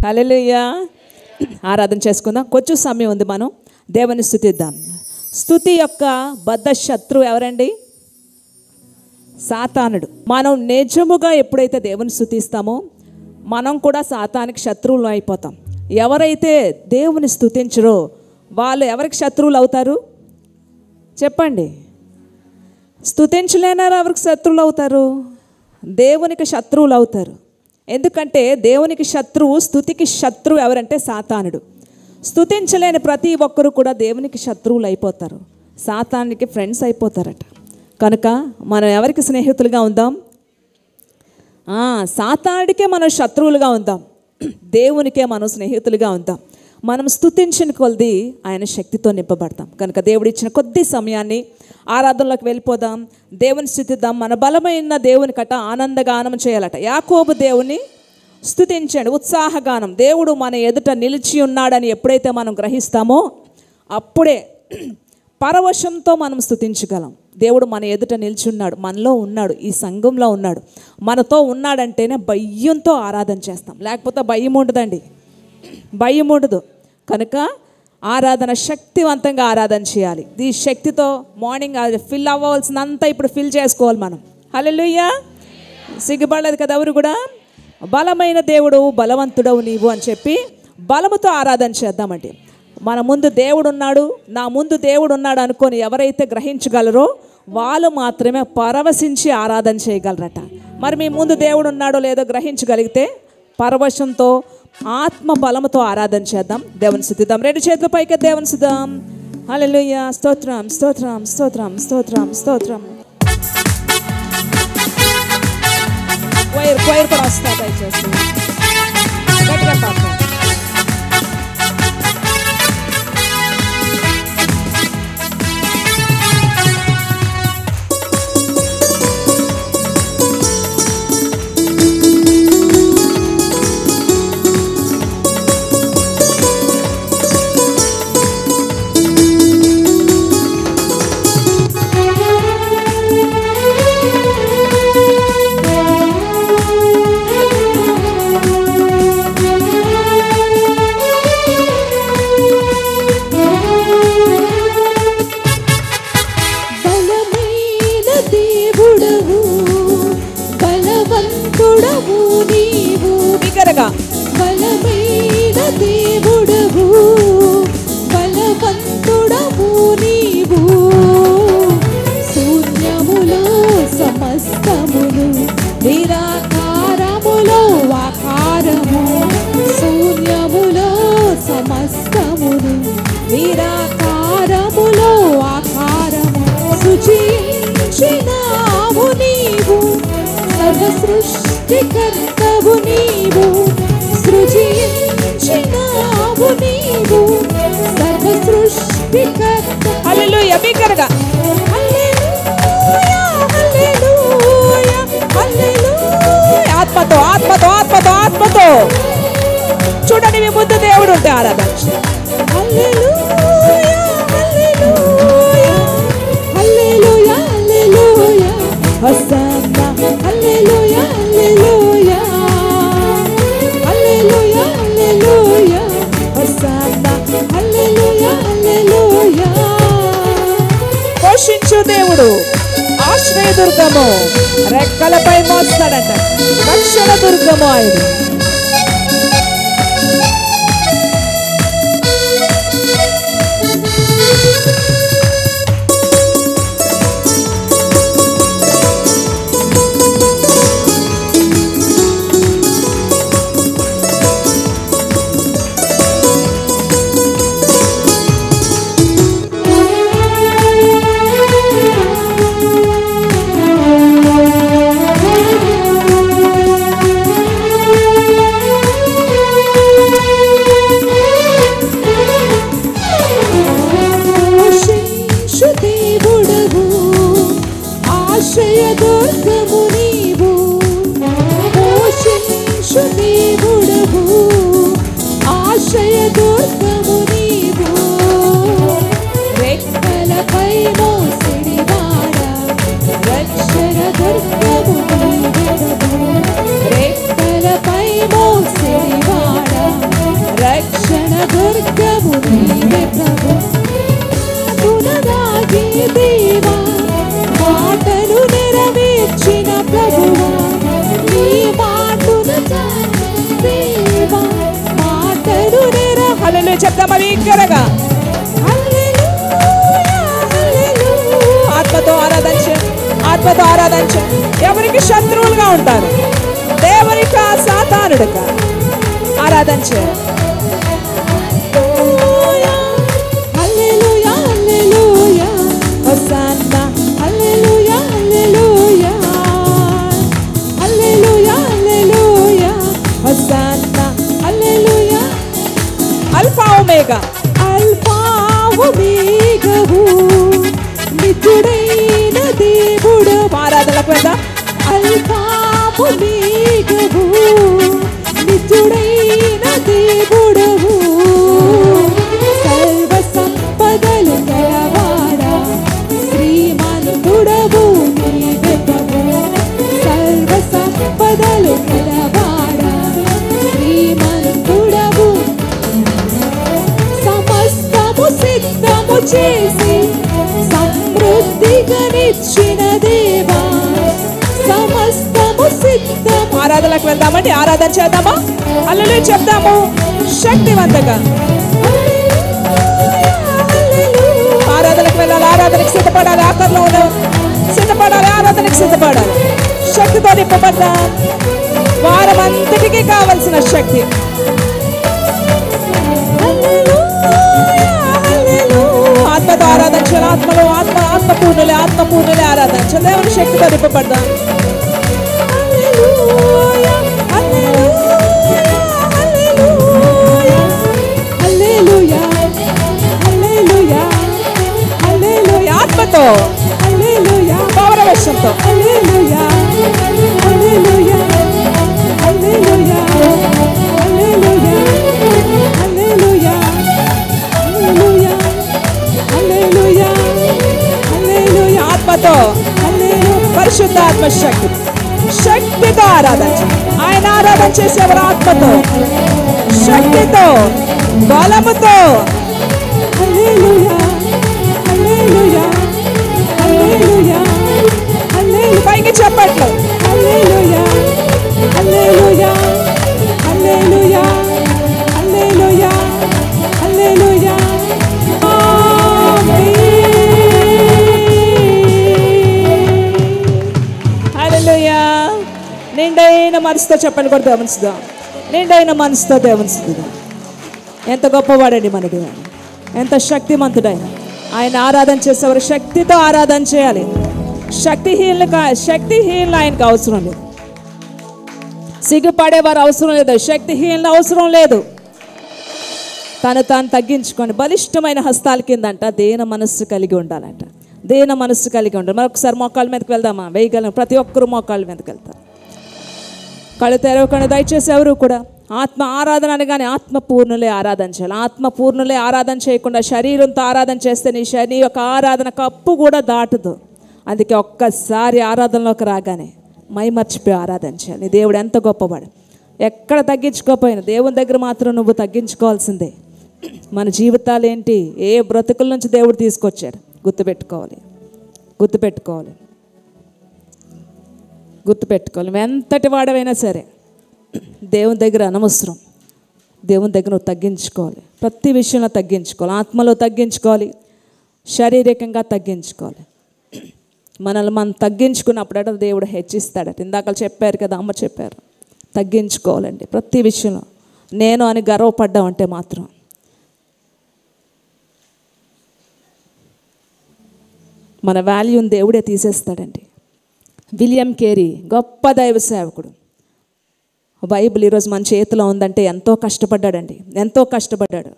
హల్లెలూయా. ఆరాధన చేసుకుందాం. కొంచెం సమయం ఉంది, మనం దేవుని స్తుతిద్దాం. స్తుతి యొక్క బద్ధ శత్రువు ఎవరండి? సాతానుడు. మనం నిజముగా ఎప్పుడైతే దేవుని స్తుతిస్తామో మనం కూడా సాతానికి శత్రువులు అయిపోతాం. ఎవరైతే దేవుని స్తుతించరో వాళ్ళు ఎవరికి శత్రువులు అవుతారు చెప్పండి? స్తుతించలేనారు ఎవరికి శత్రువులు అవుతారు? దేవునికి శత్రువులు అవుతారు. ఎందుకంటే దేవునికి శత్రువు, స్తుతికి శత్రువు ఎవరంటే సాతానుడు. స్తుతించలేని ప్రతి ఒక్కరు కూడా దేవునికి శత్రువులు అయిపోతారు, సాతానికి ఫ్రెండ్స్ అయిపోతారట. కనుక మనం ఎవరికి స్నేహితులుగా ఉందాం? సాతానుడికే మనం శత్రువులుగా ఉందాం, దేవునికే మనం స్నేహితులుగా ఉందాం. మనం స్తుతించిన కొలది ఆయన శక్తితో నింపబడతాం. కనుక దేవుడు ఇచ్చిన కొద్ది సమయాన్ని ఆరాధనలోకి వెళ్ళిపోదాం, దేవుని స్తుతిద్దాం. మన బలమైన దేవునికట ఆనందగానం చేయాలట. యాకోబు దేవుని స్తుతించండి, ఉత్సాహగానం. దేవుడు మన ఎదుట నిలిచి ఉన్నాడని ఎప్పుడైతే మనం గ్రహిస్తామో అప్పుడే పరవశంతో మనం స్తుతించగలం. దేవుడు మన ఎదుట నిలిచి ఉన్నాడు, మనలో ఉన్నాడు, ఈ సంఘంలో ఉన్నాడు, మనతో ఉన్నాడంటేనే భయంతో ఆరాధన చేస్తాం. లేకపోతే భయం ఉండదండి, భయం ఉండదు. కనుక ఆరాధన శక్తివంతంగా ఆరాధన చేయాలి. ఈ శక్తితో మార్నింగ్ ఫిల్ అవ్వాల్సినంత ఇప్పుడు ఫిల్ చేసుకోవాలి మనం. హల్లెలూయా. సిగ్గుపడలేదు కదా ఎవరు కూడా. బలమైన దేవుడు, బలవంతుడవు నీవు అని చెప్పి బలముతో ఆరాధన చేద్దామండి. మన ముందు దేవుడు ఉన్నాడు, నా ముందు దేవుడు ఉన్నాడు అనుకొని ఎవరైతే గ్రహించగలరో వాళ్ళు మాత్రమే పరవశించి ఆరాధన చేయగలరట. మరి మీ ముందు దేవుడు ఉన్నాడో లేదో గ్రహించగలిగితే పరవశంతో ఆత్మ బలముతో ఆరాధన చేద్దాం, దేవుని స్తుతిద్దాం. రెండు చేతుల పైకి దేవుని స్తుతిద్దాం. హల్లెలూయా. స్తోత్రం, స్తోత్రం, స్తోత్రం, స్తోత్రం, స్తోత్రం. వైర్ కూడా వస్తా దయచేసి గట్టిగా పాడతాం. బలమైన దేవుడవు, బలవంతుడవు నీవు. శూన్యములో సమస్తమును, నిరాకారములో ఆకారము. శూన్యములో సమస్తమును, నిరాకారములో ఆకారము. సృజించినావు నీవు, సర్వ సృష్టికర్తవు నీవు. సృజించినావు నీవు, సర్వ సృష్టికర్త. హల్లెలూయా. బిగ్గరగా హల్లెలూయా, హల్లెలూయా, హల్లెలూయా. ఆత్మతో ఆత్మతో ఆత్మతో ఆత్మతో చూడండి, మీ ముందు దేవుడు ఉంటే ఆరాధన. హల్లెలూయా, hallelujah, hallelujah, hallelujah. Hosanna. Hallelujah, hallelujah, hallelujah, hallelujah. Hosanna. Hallelujah, హల్లెలూయా. పోషించు దేవుడు, ఆశ్రయ దుర్గము, రెక్కలపై మోస్తాడంట, రక్షణ దుర్గము ఆయన. దుర్గము నీవు. పోషించు దేవుడవు, ఆశ్రయ దుర్గము నీవు. రెక్కలపై మోసిడివాడా, రక్షణ దుర్గము నీవు. రెక్కలపై మోసిడివాడా, చెప్దామా బిగ్గరగా? ఆత్మతో ఆరాధించు, ఆత్మతో ఆరాధించు. ఎవరికి శత్రువులుగా ఉంటారు? దేవునికా సాతానుడికా? ఆరాధించు. Hallelujah hallelujah hosanna hallelujah hallelujah hallelujah hallelujah hosanna hallelujah. Alpha omega, alpha ఒమేగావు నిత్యుడైన దేవుడు. ఆరాధనకు వెళ్దాం. అల్ఫా ఒమేగావు నిత్యుడైన దేవుడవు. సర్వ సంపదలు గలవాడా శ్రీమంతుడవు నీవెవవు. సర్వ సంపదలు గలవాడా శ్రీమంతుడవు. సమస్తము సిద్ధము చేసి సమృద్ధిగా నిచ్చిన దేవా. సమస్తము సిద్ధము. ఆరాధనకు వెళ్దామండి. ఆరాధన చేద్దామా? హల్లెలూయా చెప్దాము శక్తివంతంగా. ఆరాధనకు వెళ్ళాలి, ఆరాధనకు సిద్ధపడాలి, ఆఖరిలో ఉన్నాం సిద్ధపడాలి, ఆరాధనకు సిద్ధపడాలి. శక్తితో నింపబడ్డాం. వారం అంతటికీ కావలసిన శక్తి. ఆత్మతో ఆరాధించాలి. ఆత్మలో ఆత్మపూర్ణులే ఆరాధించాలి. దేవుని శక్తితో నింపబడ్డాం. ఆత్మతో పౌరవశంతో ఆత్మతో పరిశుద్ధాత్మ శక్తి శక్తితో ఆరాధించు. ఆయన ఆరాధన చేసేవారు ఆత్మతో, శక్తితో, బలముతో. పైకి చెప్పట్లు. హల్లెలూయా. నిండైన మనసుతో చెప్పండి కూడా దేవునిస్తుదాం. నిండైన మనసుతో దేవునిస్తుదాం. ఎంత గొప్పవాడండి మన దేవుడు, ఎంత శక్తిమంతుడైన. ఆయన ఆరాధన చేసేవారు శక్తితో ఆరాధన చేయాలి. శక్తిహీనులు ఆయనకు అవసరం లేదు. సిగ్గుపడేవారు అవసరం లేదు. శక్తిహీనులు అవసరం లేదు. తాను తగ్గించుకొని బలిష్టమైన హస్తాల కిందంట దేన మనస్సు కలిగి ఉండాలంట. దేన మనస్సు కలిగి ఉండాలి. మరొకసారి మోకాళ్ళ మీదకి వెళ్దామా? వేయగలం. ప్రతి ఒక్కరు మోకాళ్ళ మీదకి వెళ్తారు. కళ్ళు తెరవకుండా దయచేసి ఎవరు కూడా ఆత్మ ఆరాధన అనగానే ఆత్మపూర్ణులే ఆరాధన చేయాలి. ఆత్మపూర్ణులే ఆరాధన చేయకుండా శరీరంతో ఆరాధన చేస్తే నీ యొక్క ఆరాధన కప్పు కూడా దాటదు. అందుకే ఒక్కసారి ఆరాధనలోకి రాగానే మైమర్చిపోయి ఆరాధన చేయాలి. నీ దేవుడు ఎంత గొప్పవాడు. ఎక్కడ తగ్గించుకోపోయినా దేవుని దగ్గర మాత్రం నువ్వు తగ్గించుకోవాల్సిందే. మన జీవితాలు ఏంటి, ఏ బ్రతుకుల నుంచి దేవుడు తీసుకొచ్చాడు గుర్తుపెట్టుకోవాలి. నువ్వు ఎంతటి వాడవైనా సరే దేవుని దగ్గర అనవసరం. దేవుని దగ్గర నువ్వు తగ్గించుకోవాలి. ప్రతి విషయంలో తగ్గించుకోవాలి. ఆత్మలో తగ్గించుకోవాలి, శారీరకంగా తగ్గించుకోవాలి. మనల్ని మనం తగ్గించుకున్నప్పుడట దేవుడు హెచ్చిస్తాడట. ఇందాక చెప్పారు కదా, అమ్మ చెప్పారు. తగ్గించుకోవాలండి ప్రతి విషయంలో. నేను అని గర్వపడ్డామంటే మాత్రం మన వాల్యూని దేవుడే తీసేస్తాడండి. విలియం కేరీ గొప్ప దైవ సేవకుడు. బైబిల్ ఈరోజు మన చేతిలో ఉందంటే ఎంతో కష్టపడ్డాడండి, ఎంతో కష్టపడ్డాడు.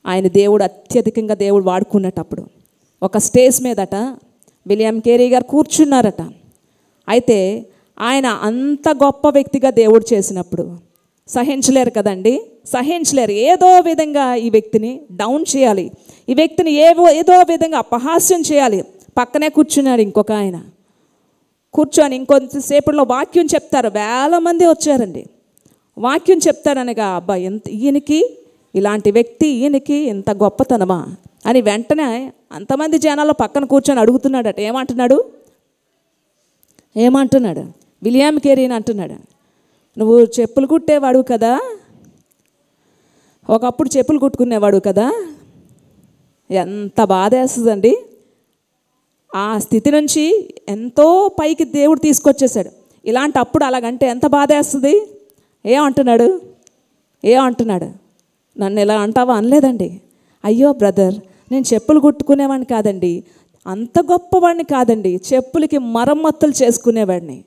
ఆయన దేవుడు అత్యధికంగా దేవుడు వాడుకున్నటప్పుడు ఒక స్టేజ్ మీదట విలియం కేరీ గారు కూర్చున్నారట. అయితే ఆయన అంత గొప్ప వ్యక్తిగా దేవుడు చేసినప్పుడు సహించలేరు కదండి, సహించలేరు. ఏదో విధంగా ఈ వ్యక్తిని డౌన్ చేయాలి, ఈ వ్యక్తిని ఏదో విధంగా అపహాస్యం చేయాలి. పక్కనే కూర్చున్నాడు ఇంకొక ఆయన. కూర్చొని ఇంకొంతసేపట్లో వాక్యం చెప్తారు. వేల మంది వచ్చారండి. వాక్యం చెప్తారనగా అబ్బా ఈయనకి ఇలాంటి వ్యక్తి, ఈయనకి ఇంత గొప్పతనమా అని వెంటనే అంతమంది జనాల్లో పక్కన కూర్చొని అడుగుతున్నాడట. ఏమంటున్నాడు? విలియం కేరీని అంటున్నాడు, నువ్వు చెప్పులు కుట్టేవాడు కదా, ఒకప్పుడు చెప్పులు కుట్టుకునేవాడు కదా, ఎంత బాధ వేస్తుందండి. ఆ స్థితి నుంచి ఎంతో పైకి దేవుడు తీసుకొచ్చేసాడు. ఇలాంటి అప్పుడు అలాగంటే ఎంత బాధ వేస్తుంది. ఏమంటున్నాడు, నన్ను ఇలా అంటావా అనలేదండి. అయ్యో బ్రదర్, నేను చెప్పులు కుట్టుకునేవాడిని కాదండి, అంత గొప్పవాడిని కాదండి, చెప్పులకి మరమ్మతులు చేసుకునేవాడిని,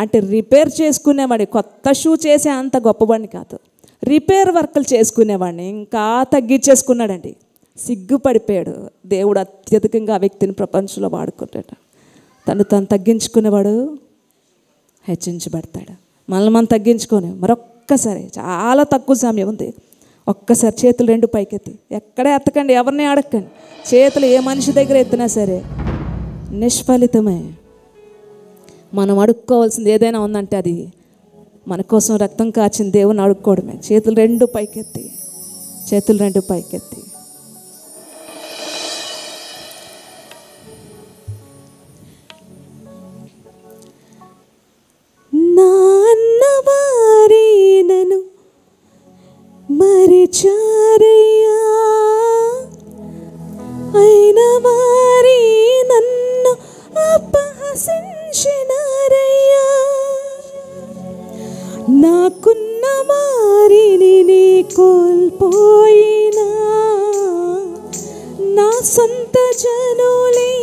అంటే రిపేర్ చేసుకునేవాడిని, కొత్త షూ చేసే అంత గొప్పవాడిని కాదు, రిపేర్ వర్కులు చేసుకునేవాడిని. ఇంకా తగ్గించేసుకున్నాడండి. సిగ్గుపడిపోయాడు. దేవుడు అత్యధికంగా ఆ వ్యక్తిని ప్రపంచంలో వాడుకుంటాడు. తను తగ్గించుకునేవాడు హెచ్చించబడతాడు. మనం తగ్గించుకొని మరొక్కసారి, చాలా తక్కువ సమయం ఉంది, ఒక్కసారి చేతులు రెండు పైకెత్తి, ఎక్కడే ఎత్తకండి, ఎవరిని అడగండి, చేతులు ఏ మనిషి దగ్గర ఎత్తినా సరే నిష్ఫలితమే. మనం అడుక్కోవాల్సింది ఏదైనా ఉందంటే అది మన కోసం రక్తం కాచిన దేవుని అడుక్కోవడమే. చేతులు రెండు పైకెత్తి, నా అన్నవారి నన్ను మరిచారయ్యా, అయిన వారి నన్ను అపహసించినారయ్యా, నాకున్న వారిని నీ కోల్పోయినా, నా సొంత జనులే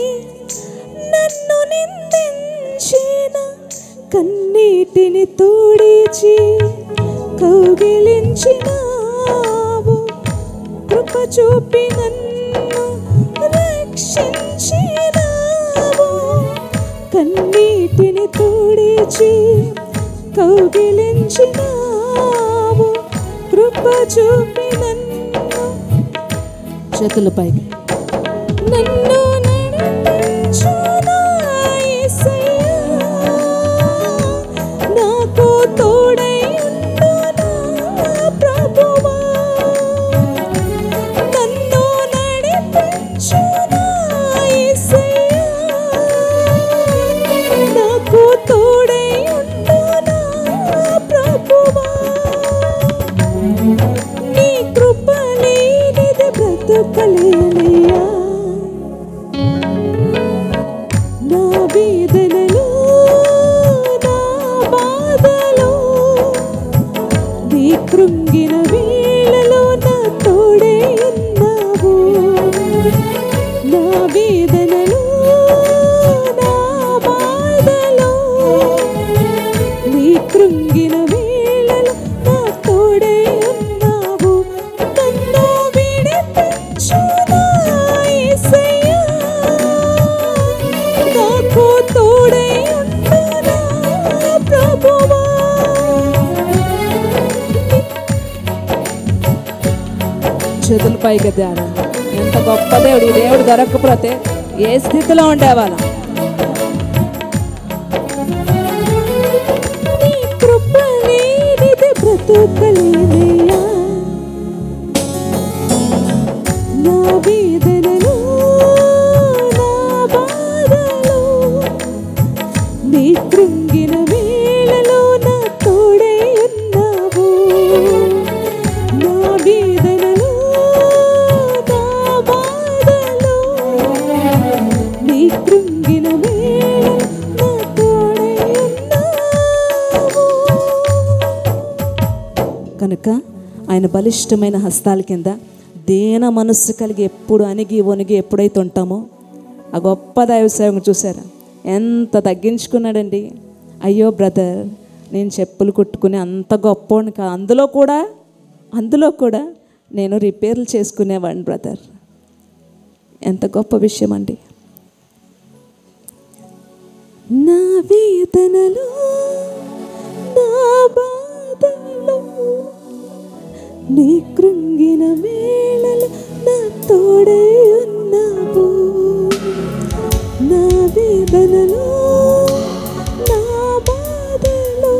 నన్ను నిందించిన, కన్నీటిని తోడిచి కౌగిలించినావు, కృప చూపి నన్ను రక్షించినావు, కన్నీటిని తోడిచి కౌగిలించినావు, కృప చూపి నన్ను, చేతుల పైకి, నన్ను నడిపించు నా యేసయ్యా, నాకు తోడై ఉండు నా ప్రభువా, నన్ను నడిపించు నా యేసయ్యా, నాకు తోడై ఉండు నా ప్రభువా, నీ కృప లేనిది బ్రతుకలేనయ్యా, నా వేదనలో నా బాధలో నీ కృంగిన వేళలో నా తోడే ఉన్నావు, నా వేదనలో నా బాధలో నీ కృంగిన వేళలో నా తోడే ఉన్నావు, నన్ను విడిపించు నా యేసయ్యా, నాకు తోడై ఉండు నా ప్రభువా, చేతుల పైకి ధ్యాన. ఎంత గొప్ప దేవుడు. ఈ దేవుడు దొరకకపోతే ఏ స్థితిలో ఉండేవాళ్ళం. నీ కృప లేనిది బ్రతుకలేనయ్యా, నా వేదనలో నా బాధలో నీ కృంగిన వేళలో నా తోడే ఉన్నావు, నా వేదనలో నా బాధలో నీ కృంగిన వేళలో నా తోడే ఉన్నావు. కనుక ఆయన బలిష్టమైన హస్తాల కింద దీన మనస్సు కలిగి ఎప్పుడు అణిగి వణిగి ఎప్పుడైతే ఉంటామో, ఆ గొప్ప దైవ సేవకుని చూసారా ఎంత తగ్గించుకున్నాడండి. అయ్యో బ్రదర్, నేను చెప్పులు కుట్టుకుని అంత గొప్పవాడిని కాదు, అందులో కూడా నేను రిపేర్లు చేసుకునేవాడిని బ్రదర్. ఎంత గొప్ప విషయం అండి. నా వేదనలో నా బాధలో నీ కృంగిన వేళలో నా తోడే ఉన్నావు, నా వేదనలో నా బాధలో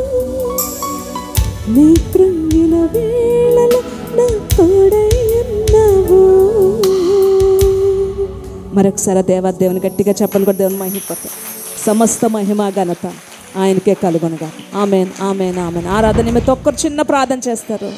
నీ కృంగిన వేళలో నా తోడే ఉన్నావు. మరొకసారి దేవుని గట్టిగా చెప్పలు కూడా దేవుని మహిమపడతాం. సమస్త మహిమ ఘనత ఆయనకే కలుగునుగా. Amen, amen, amen. ఆరాధన నిమిత్తం ఒక్కరు చిన్న ప్రార్థన చేస్తారు.